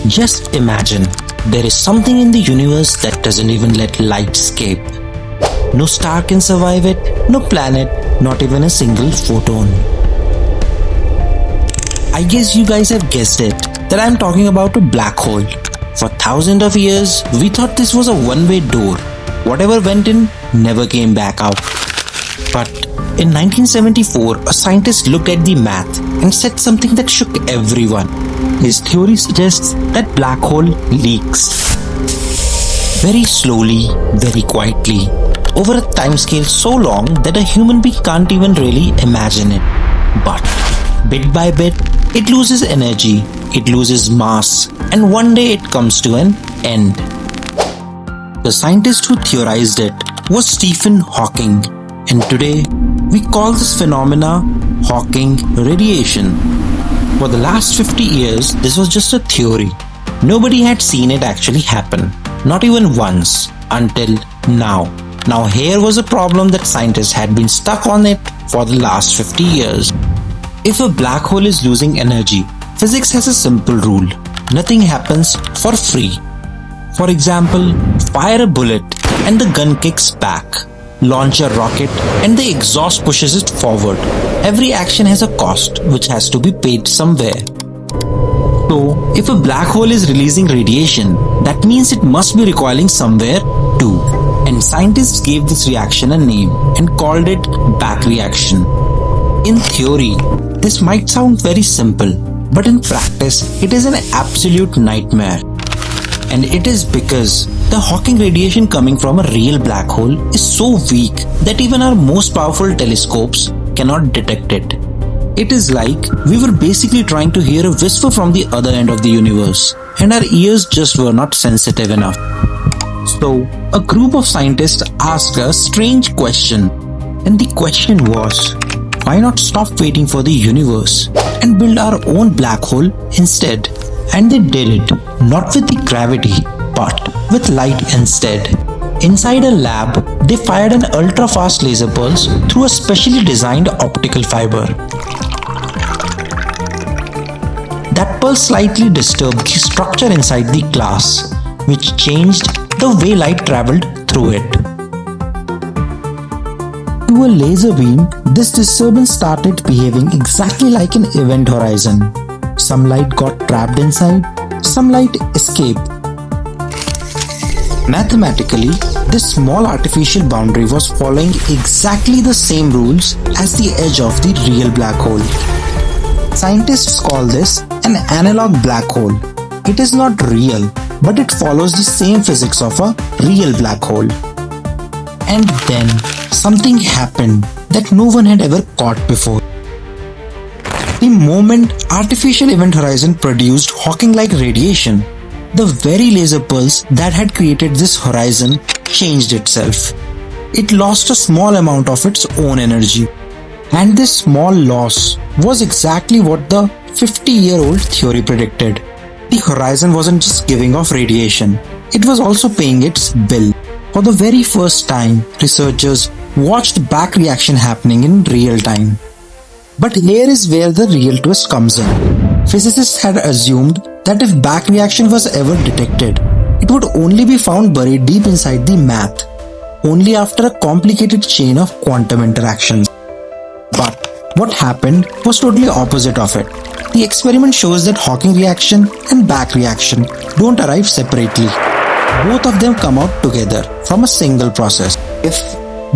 Just imagine, there is something in the universe that doesn't even let light escape. No star can survive it, no planet, not even a single photon. I guess you guys have guessed it, that I'm talking about a black hole. For thousands of years, we thought this was a one-way door. Whatever went in, never came back out. But in 1974, a scientist looked at the math and said something that shook everyone. His theory suggests that black hole leaks. Very slowly, very quietly, over a timescale so long that a human being can't even really imagine it. But bit by bit, it loses energy, it loses mass, and one day it comes to an end. The scientist who theorized it was Stephen Hawking, and today we call this phenomena Hawking radiation. For the last 50 years, this was just a theory. Nobody had seen it actually happen, not even once, until now. Now here was a problem that scientists had been stuck on it for the last 50 years. If a black hole is losing energy, physics has a simple rule. Nothing happens for free. For example, fire a bullet and the gun kicks back. Launch a rocket and the exhaust pushes it forward. Every action has a cost which has to be paid somewhere. So, if a black hole is releasing radiation, that means it must be recoiling somewhere too. And scientists gave this reaction a name and called it backreaction. In theory, this might sound very simple, but in practice, it is an absolute nightmare. And it is because the Hawking radiation coming from a real black hole is so weak that even our most powerful telescopes cannot detect it. It is like we were basically trying to hear a whisper from the other end of the universe, and our ears just were not sensitive enough. So, a group of scientists asked a strange question, and the question was, why not stop waiting for the universe and build our own black hole instead? And they did it, not with the gravity, but with light instead. Inside a lab, they fired an ultra-fast laser pulse through a specially designed optical fiber. That pulse slightly disturbed the structure inside the glass, which changed the way light traveled through it. To a laser beam, this disturbance started behaving exactly like an event horizon. Some light got trapped inside, some light escaped. Mathematically, this small artificial boundary was following exactly the same rules as the edge of the real black hole. Scientists call this an analog black hole. It is not real, but it follows the same physics of a real black hole. And then something happened that no one had ever caught before. The moment artificial event horizon produced Hawking-like radiation, the very laser pulse that had created this horizon changed itself. It lost a small amount of its own energy. And this small loss was exactly what the 50-year-old theory predicted. The horizon wasn't just giving off radiation, it was also paying its bill. For the very first time, researchers watched backreaction happening in real time. But here is where the real twist comes in. Physicists had assumed that if backreaction was ever detected, it would only be found buried deep inside the math, only after a complicated chain of quantum interactions. But what happened was totally opposite of it. The experiment shows that Hawking reaction and backreaction don't arrive separately. Both of them come out together from a single process. If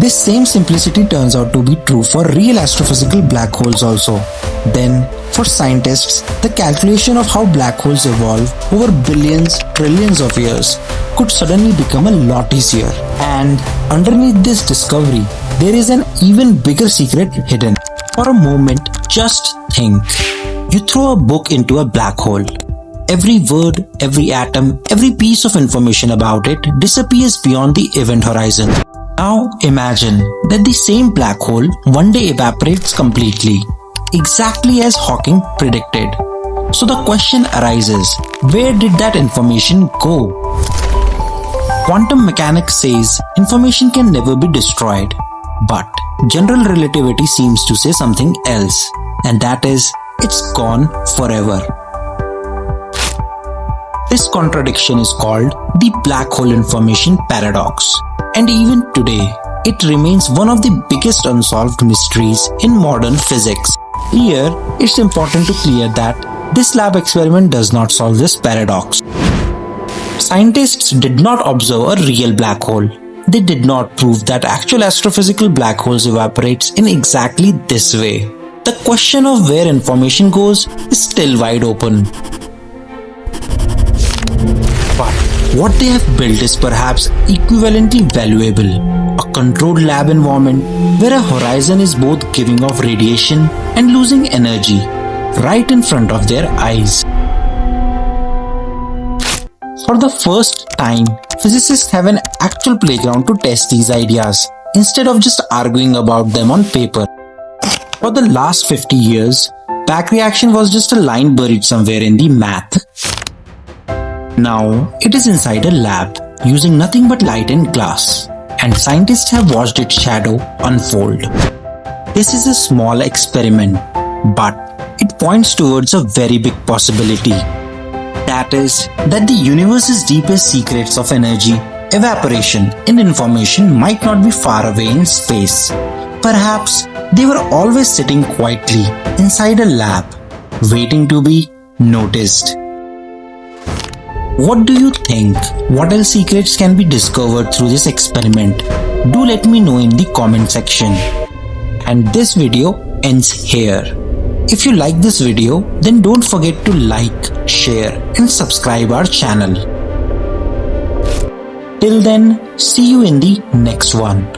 this same simplicity turns out to be true for real astrophysical black holes also, then for scientists, the calculation of how black holes evolve over billions, trillions of years could suddenly become a lot easier. And underneath this discovery, there is an even bigger secret hidden. For a moment, just think. You throw a book into a black hole. Every word, every atom, every piece of information about it disappears beyond the event horizon. Now imagine that the same black hole one day evaporates completely, exactly as Hawking predicted. So the question arises, where did that information go? Quantum mechanics says information can never be destroyed, but general relativity seems to say something else, and that is, it's gone forever. This contradiction is called the black hole information paradox, and even today, it remains one of the biggest unsolved mysteries in modern physics. Here, it's important to clear that this lab experiment does not solve this paradox. Scientists did not observe a real black hole. They did not prove that actual astrophysical black holes evaporates in exactly this way. The question of where information goes is still wide open. But what they have built is perhaps equivalently valuable. A controlled lab environment where a horizon is both giving off radiation and losing energy right in front of their eyes. For the first time, physicists have an actual playground to test these ideas instead of just arguing about them on paper. For the last 50 years, backreaction was just a line buried somewhere in the math. Now, it is inside a lab, using nothing but light and glass, and scientists have watched its shadow unfold. This is a small experiment, but it points towards a very big possibility. That is, that the universe's deepest secrets of energy, evaporation, and information might not be far away in space. Perhaps they were always sitting quietly inside a lab, waiting to be noticed. What do you think? What else secrets can be discovered through this experiment? Do let me know in the comment section. And this video ends here. If you like this video, then don't forget to like, share, and subscribe our channel. Till then, see you in the next one.